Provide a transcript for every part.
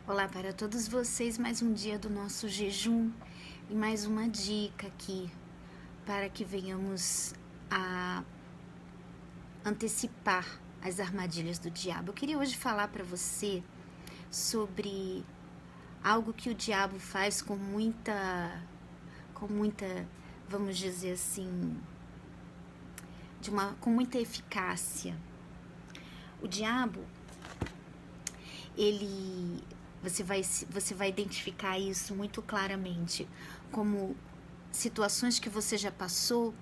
Olá para todos vocês, mais um dia do nosso jejum e mais uma dica aqui para que venhamos a antecipar as armadilhas do diabo. Eu queria hoje falar para você sobre algo que o diabo faz com muita, vamos dizer assim, com muita eficácia. O diabo, você vai identificar isso muito claramente como situações que você já passou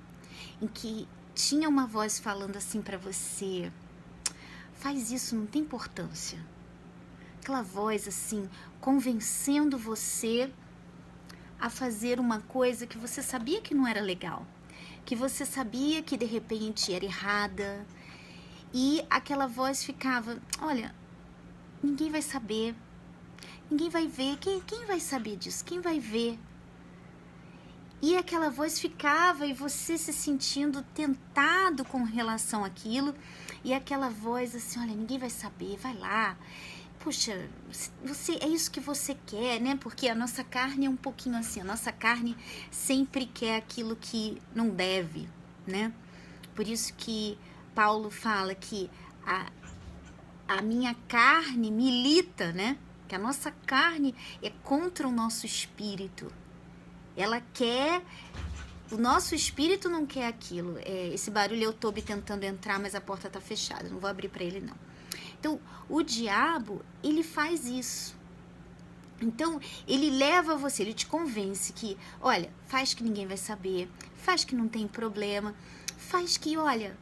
em que tinha uma voz falando assim para você: faz isso, não tem importância. Aquela voz assim, convencendo você a fazer uma coisa que você sabia que não era legal, que você sabia que de repente era errada, e aquela voz ficava: olha, ninguém vai saber, ninguém vai ver, quem vai saber disso? Quem vai ver? E aquela voz ficava e você se sentindo tentado com relação àquilo, e aquela voz assim: olha, ninguém vai saber, vai lá. Puxa, é isso que você quer, né? Porque a nossa carne é um pouquinho assim, a nossa carne sempre quer aquilo que não deve, né? Por isso que Paulo fala que a minha carne milita, né? Que a nossa carne é contra o nosso espírito. Ela quer, o nosso espírito não quer aquilo. Esse barulho é o Toby tentando entrar, mas a porta tá fechada, não vou abrir para ele não. Então, o diabo, ele faz isso. Então, ele leva você, ele te convence que, olha, faz que ninguém vai saber, faz que não tem problema, faz que, olha,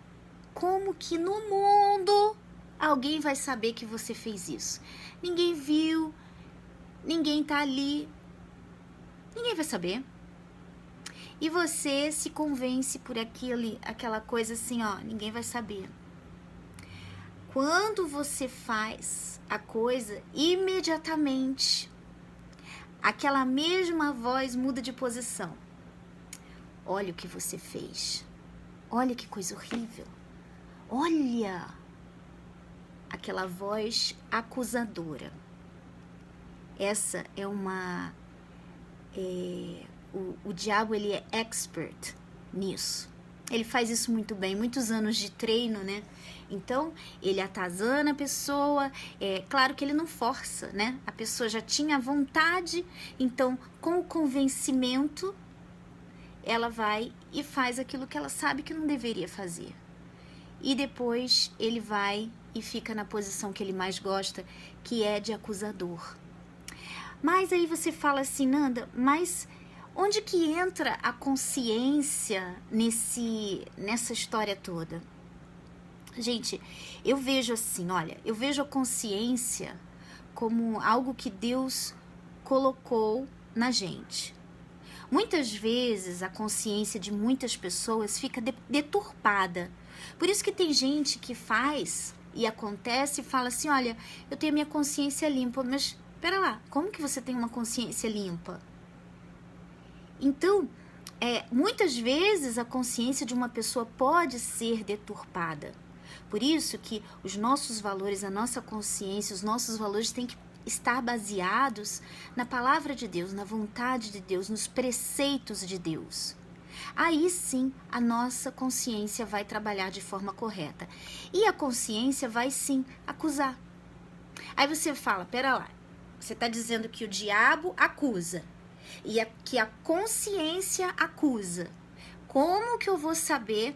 como que no mundo alguém vai saber que você fez isso? Ninguém viu, ninguém tá ali, ninguém vai saber. E você se convence por aquela coisa assim, ó, ninguém vai saber. Quando você faz a coisa, imediatamente, aquela mesma voz muda de posição. Olha o que você fez. Olha que coisa horrível. Olha, aquela voz acusadora. Essa é uma... O diabo, ele é expert nisso. Ele faz isso muito bem, muitos anos de treino, né? Então, ele atazana a pessoa, claro que ele não força, né? A pessoa já tinha vontade, então, com o convencimento, ela vai e faz aquilo que ela sabe que não deveria fazer. E depois, ele vai e fica na posição que ele mais gosta, que é de acusador. Mas aí você fala assim: Nanda, mas onde que entra a consciência nessa história toda? Gente, eu vejo assim, olha, eu vejo a consciência como algo que Deus colocou na gente. Muitas vezes a consciência de muitas pessoas fica deturpada. Por isso que tem gente que faz e acontece e fala assim: olha, eu tenho a minha consciência limpa, mas pera lá, como que você tem uma consciência limpa? Então, muitas vezes a consciência de uma pessoa pode ser deturpada. Por isso que os nossos valores, a nossa consciência, os nossos valores têm que estar baseados na palavra de Deus, na vontade de Deus, nos preceitos de Deus. Aí sim a nossa consciência vai trabalhar de forma correta. E a consciência vai sim acusar. Aí você fala: pera lá, você está dizendo que o diabo acusa e que a consciência acusa. Como que eu vou saber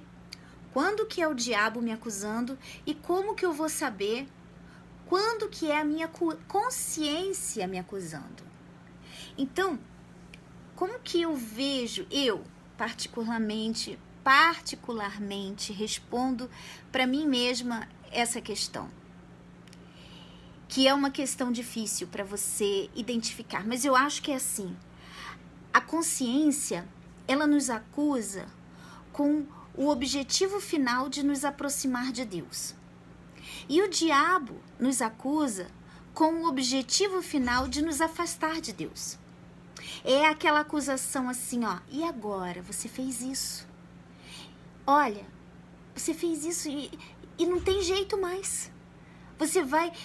quando que é o diabo me acusando e como que eu vou saber quando que é a minha consciência me acusando? Então, como que eu vejo, eu particularmente respondo para mim mesma essa questão? Que é uma questão difícil para você identificar, mas eu acho que é assim. A consciência, ela nos acusa com o objetivo final de nos aproximar de Deus. E o diabo nos acusa com o objetivo final de nos afastar de Deus. É aquela acusação assim, ó: e agora? Você fez isso. Olha, você fez isso e não tem jeito mais.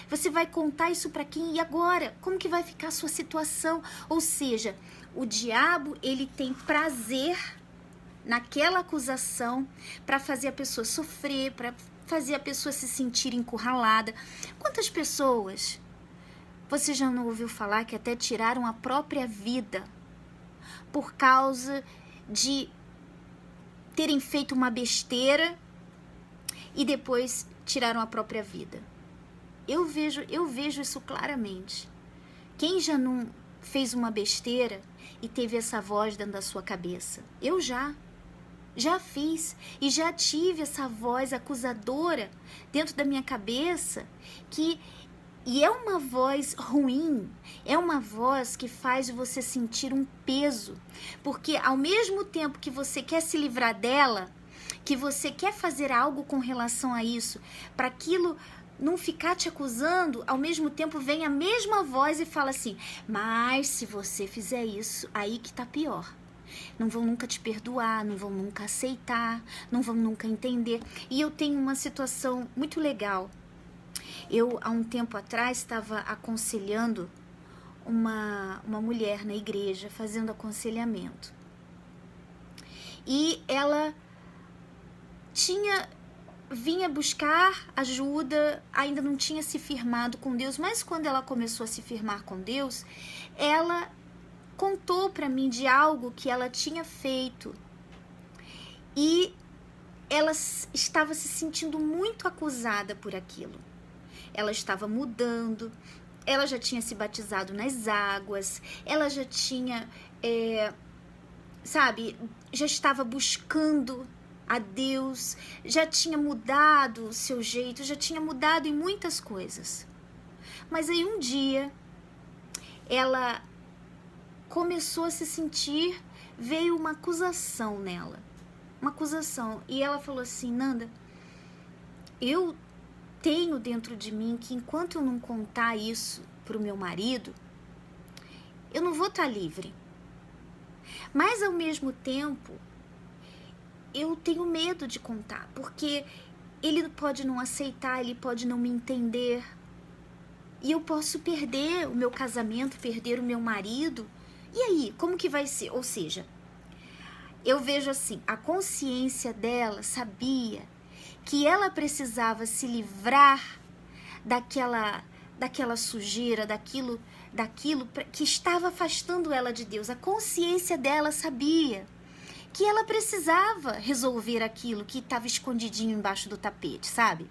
Você vai contar isso para quem? E agora? Como que vai ficar a sua situação? Ou seja, o diabo, ele tem prazer naquela acusação para fazer a pessoa sofrer, para fazer a pessoa se sentir encurralada. Quantas pessoas você já não ouviu falar que até tiraram a própria vida por causa de terem feito uma besteira e depois tiraram a própria vida? Eu vejo isso claramente. Quem já não fez uma besteira e teve essa voz dentro da sua cabeça? Eu já fiz e já tive essa voz acusadora dentro da minha cabeça e é uma voz ruim, é uma voz que faz você sentir um peso, porque ao mesmo tempo que você quer se livrar dela, que você quer fazer algo com relação a isso, para aquilo não ficar te acusando, ao mesmo tempo vem a mesma voz e fala assim, mas se você fizer isso, aí que tá pior. Não vão nunca te perdoar, não vão nunca aceitar, não vão nunca entender. E eu tenho uma situação muito legal. Eu, há um tempo atrás, estava aconselhando uma mulher na igreja, fazendo aconselhamento. E ela vinha buscar ajuda, ainda não tinha se firmado com Deus, mas quando ela começou a se firmar com Deus, ela contou para mim de algo que ela tinha feito e ela estava se sentindo muito acusada por aquilo. Ela estava mudando, ela já tinha se batizado nas águas, ela já tinha, já estava buscando a Deus, já tinha mudado o seu jeito, já tinha mudado em muitas coisas. Mas aí um dia, ela começou a se sentir, veio uma acusação nela, uma acusação, e ela falou assim, Nanda, eu tenho dentro de mim que enquanto eu não contar isso pro meu marido, eu não vou estar livre, mas ao mesmo tempo, eu tenho medo de contar, porque ele pode não aceitar, ele pode não me entender, e eu posso perder o meu casamento, perder o meu marido. E aí, como que vai ser? Ou seja, eu vejo assim, a consciência dela sabia que ela precisava se livrar daquela sujeira, daquilo que estava afastando ela de Deus. A consciência dela sabia que ela precisava resolver aquilo que estava escondidinho embaixo do tapete, sabe?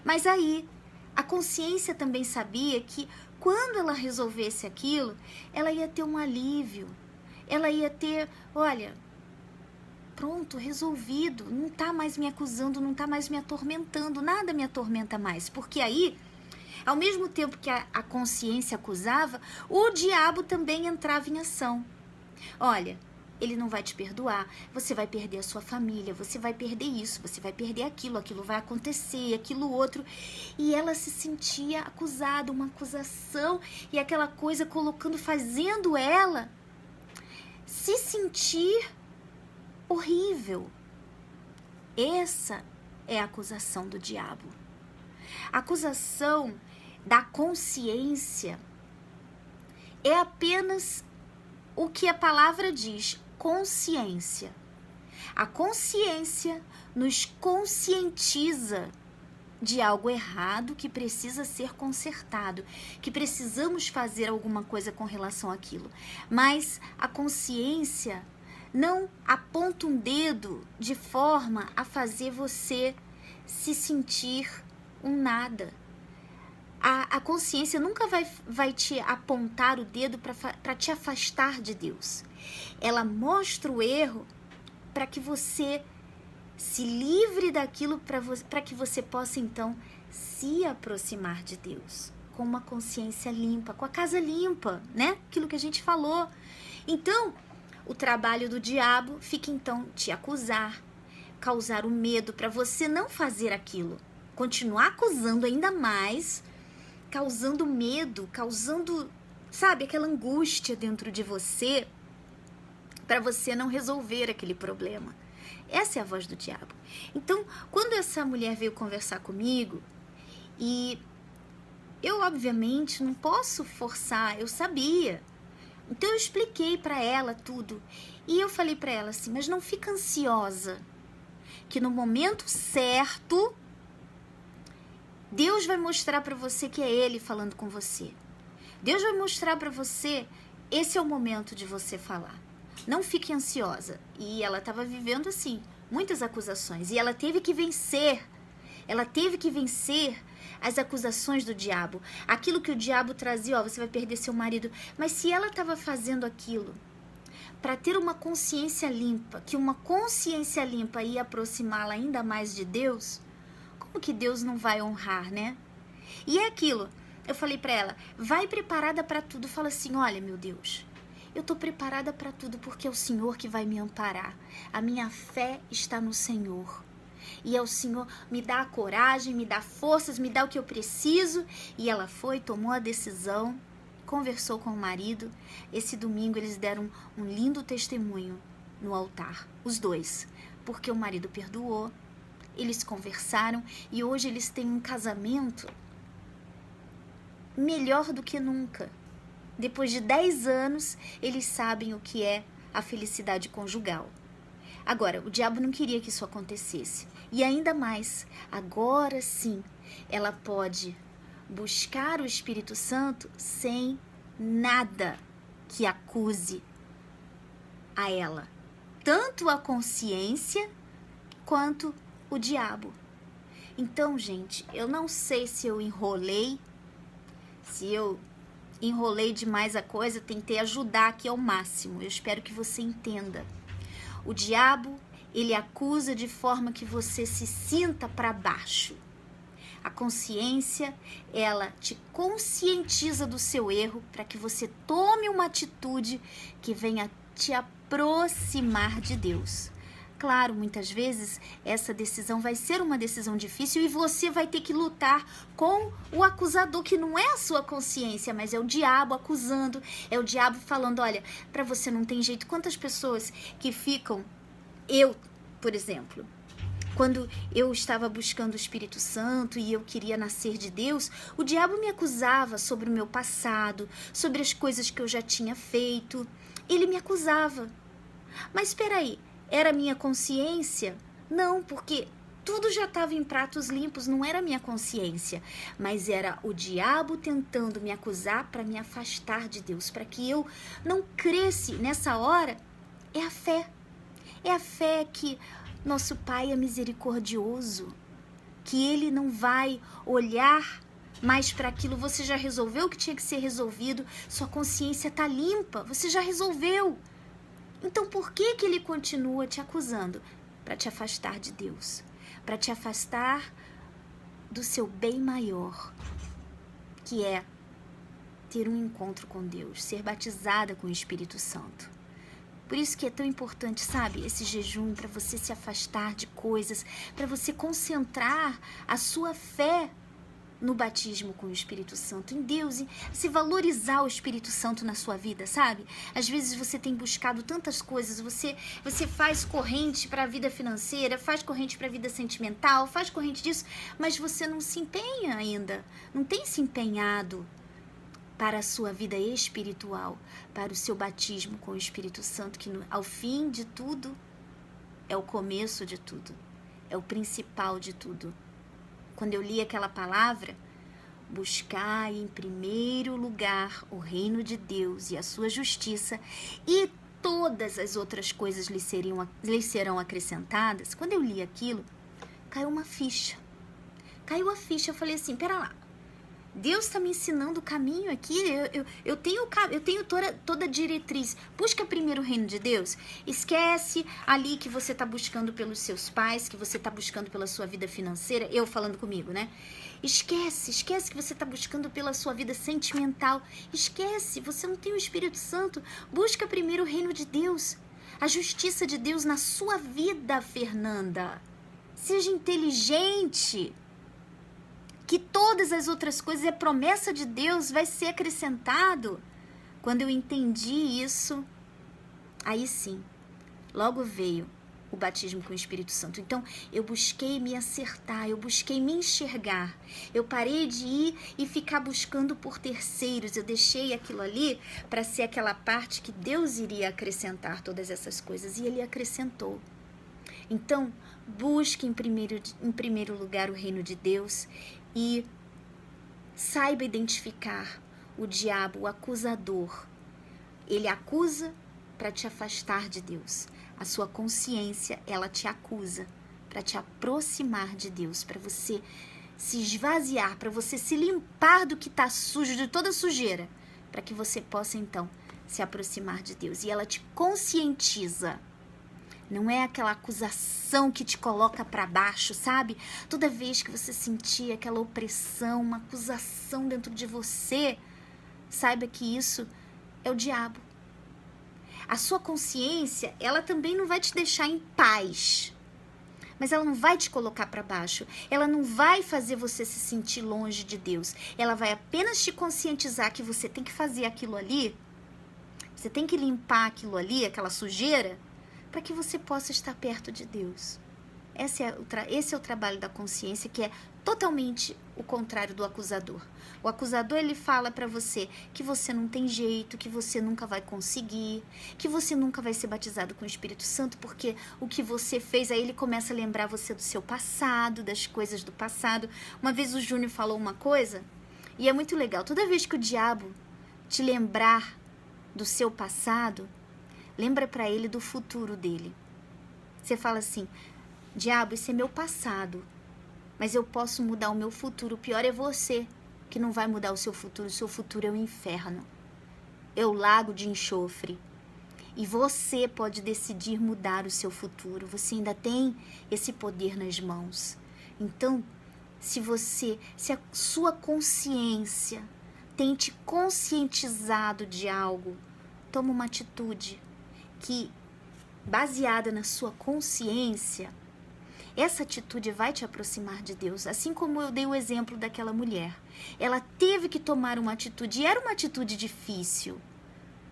Mas aí, a consciência também sabia que quando ela resolvesse aquilo, ela ia ter um alívio. Ela ia ter, olha, pronto, resolvido. Não tá mais me acusando, não tá mais me atormentando. Nada me atormenta mais. Porque aí, ao mesmo tempo que a consciência acusava, o diabo também entrava em ação. Olha, ele não vai te perdoar, você vai perder a sua família, você vai perder isso, você vai perder aquilo vai acontecer, aquilo outro. E ela se sentia acusada, uma acusação, e aquela coisa fazendo ela se sentir horrível. Essa é a acusação do diabo. A acusação da consciência é apenas o que a palavra diz, consciência. A consciência nos conscientiza de algo errado que precisa ser consertado, que precisamos fazer alguma coisa com relação àquilo. Mas a consciência não aponta um dedo de forma a fazer você se sentir um nada. A consciência nunca vai te apontar o dedo para te afastar de Deus. Ela mostra o erro para que você se livre daquilo, para que você possa então se aproximar de Deus com uma consciência limpa, com a casa limpa, né? Aquilo que a gente falou. Então, o trabalho do diabo fica então te acusar, causar o medo para você não fazer aquilo, continuar acusando ainda mais, causando medo, causando, sabe, aquela angústia dentro de você para você não resolver aquele problema. Essa é a voz do diabo. Então, quando essa mulher veio conversar comigo e Eu, obviamente, não posso forçar, eu sabia. Então eu expliquei para ela tudo. E eu falei para ela assim, mas não fica ansiosa, que no momento certo, Deus vai mostrar para você que é Ele falando com você. Deus vai mostrar para você, esse é o momento de você falar. Não fique ansiosa. E ela estava vivendo assim, muitas acusações. E ela teve que vencer. Ela teve que vencer as acusações do diabo. Aquilo que o diabo trazia, ó, você vai perder seu marido. Mas se ela estava fazendo aquilo para ter uma consciência limpa, que uma consciência limpa ia aproximá-la ainda mais de Deus, como que Deus não vai honrar, né? E é aquilo, eu falei para ela, vai preparada para tudo. Fala assim, olha, meu Deus, eu tô preparada para tudo porque é o Senhor que vai me amparar. A minha fé está no Senhor. E é o Senhor, me dá a coragem, me dá forças, me dá o que eu preciso. E ela foi, tomou a decisão, conversou com o marido. Esse domingo eles deram um lindo testemunho no altar, os dois. Porque o marido perdoou, eles conversaram e hoje eles têm um casamento melhor do que nunca. Depois de 10 anos, eles sabem o que é a felicidade conjugal. Agora, o diabo não queria que isso acontecesse. E ainda mais, agora sim, ela pode buscar o Espírito Santo sem nada que acuse a ela. Tanto a consciência quanto o diabo. Então, gente, eu não sei se eu enrolei demais a coisa, tentei ajudar aqui ao máximo. Eu espero que você entenda. O diabo, ele acusa de forma que você se sinta para baixo. A consciência, ela te conscientiza do seu erro para que você tome uma atitude que venha te aproximar de Deus. Claro, muitas vezes essa decisão vai ser uma decisão difícil e você vai ter que lutar com o acusador, que não é a sua consciência, mas é o diabo acusando, é o diabo falando, olha, para você não tem jeito. Quantas pessoas que ficam, eu, por exemplo, quando eu estava buscando o Espírito Santo e eu queria nascer de Deus, o diabo me acusava sobre o meu passado, sobre as coisas que eu já tinha feito. Ele me acusava. Mas espera aí, era minha consciência? Não, porque tudo já estava em pratos limpos, não era minha consciência. Mas era o diabo tentando me acusar para me afastar de Deus, para que eu não cresce. Nessa hora, é a fé. É a fé que nosso Pai é misericordioso, que Ele não vai olhar mais para aquilo. Você já resolveu o que tinha que ser resolvido, sua consciência está limpa, você já resolveu. Então por que Ele continua te acusando? Para te afastar de Deus, para te afastar do seu bem maior, que é ter um encontro com Deus, ser batizada com o Espírito Santo. Por isso que é tão importante, sabe, esse jejum, para você se afastar de coisas, para você concentrar a sua fé no batismo com o Espírito Santo, em Deus, e se valorizar o Espírito Santo na sua vida, sabe? Às vezes você tem buscado tantas coisas, você faz corrente para a vida financeira, faz corrente para a vida sentimental, faz corrente disso, mas você não se empenha ainda, não tem se empenhado para a sua vida espiritual, para o seu batismo com o Espírito Santo, que ao fim de tudo é o começo de tudo, é o principal de tudo. Quando eu li aquela palavra, buscai em primeiro lugar o reino de Deus e a sua justiça, e todas as outras coisas lhe serão acrescentadas. Quando eu li aquilo, caiu uma ficha. Caiu a ficha, eu falei assim, pera lá, Deus está me ensinando o caminho aqui, eu tenho toda a diretriz. Busca primeiro o reino de Deus. Esquece ali que você está buscando pelos seus pais, que você está buscando pela sua vida financeira. Eu falando comigo, né? Esquece que você está buscando pela sua vida sentimental. Esquece, você não tem o Espírito Santo. Busca primeiro o reino de Deus. A justiça de Deus na sua vida, Fernanda. Seja inteligente. Que todas as outras coisas, a promessa de Deus vai ser acrescentado. Quando eu entendi isso, aí sim, logo veio o batismo com o Espírito Santo. Então, eu busquei me acertar, eu busquei me enxergar. Eu parei de ir e ficar buscando por terceiros. Eu deixei aquilo ali para ser aquela parte que Deus iria acrescentar todas essas coisas. E Ele acrescentou. Então, busque em primeiro lugar o reino de Deus e saiba identificar o diabo, o acusador. Ele acusa para te afastar de Deus. A sua consciência, ela te acusa para te aproximar de Deus, para você se esvaziar, para você se limpar do que está sujo, de toda sujeira, para que você possa então se aproximar de Deus. E ela te conscientiza. Não é aquela acusação que te coloca para baixo, sabe? Toda vez que você sentir aquela opressão, uma acusação dentro de você, saiba que isso é o diabo. A sua consciência, ela também não vai te deixar em paz, mas ela não vai te colocar para baixo. Ela não vai fazer você se sentir longe de Deus. Ela vai apenas te conscientizar que você tem que fazer aquilo ali, você tem que limpar aquilo ali, aquela sujeira, para que você possa estar perto de Deus. Esse é o trabalho da consciência, que é totalmente o contrário do acusador. O acusador, ele fala para você que você não tem jeito, que você nunca vai conseguir, que você nunca vai ser batizado com o Espírito Santo, porque o que você fez, aí ele começa a lembrar você do seu passado, das coisas do passado. Uma vez o Júnior falou uma coisa, e é muito legal. Toda vez que o diabo te lembrar do seu passado, lembra para ele do futuro dele. Você fala assim: diabo, isso é meu passado, mas eu posso mudar o meu futuro. O pior é você, que não vai mudar o seu futuro é o inferno, é o lago de enxofre. E você pode decidir mudar o seu futuro, você ainda tem esse poder nas mãos. Então, se a sua consciência tem te conscientizado de algo, toma uma atitude que, baseada na sua consciência, essa atitude vai te aproximar de Deus. Assim como eu dei o exemplo daquela mulher. Ela teve que tomar uma atitude, e era uma atitude difícil,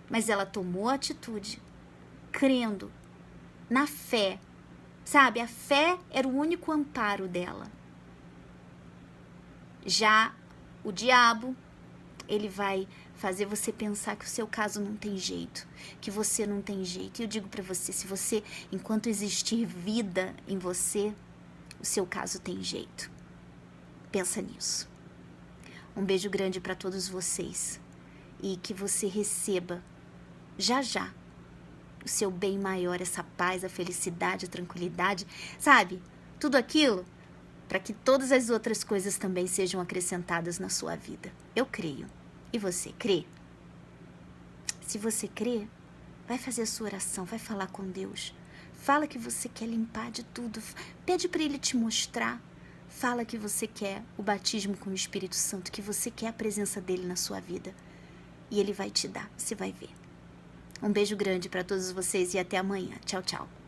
mas ela tomou a atitude, crendo, na fé. Sabe, a fé era o único amparo dela. Já o diabo, ele vai fazer você pensar que o seu caso não tem jeito, que você não tem jeito. E eu digo para você, se você, enquanto existir vida em você, o seu caso tem jeito. Pensa nisso. Um beijo grande para todos vocês e que você receba já já o seu bem maior, essa paz, a felicidade, a tranquilidade, sabe? Tudo aquilo para que todas as outras coisas também sejam acrescentadas na sua vida. Eu creio. E você crê? Se você crê, vai fazer a sua oração, vai falar com Deus. Fala que você quer limpar de tudo. Pede para Ele te mostrar. Fala que você quer o batismo com o Espírito Santo, que você quer a presença dEle na sua vida. E Ele vai te dar, você vai ver. Um beijo grande para todos vocês e até amanhã. Tchau, tchau.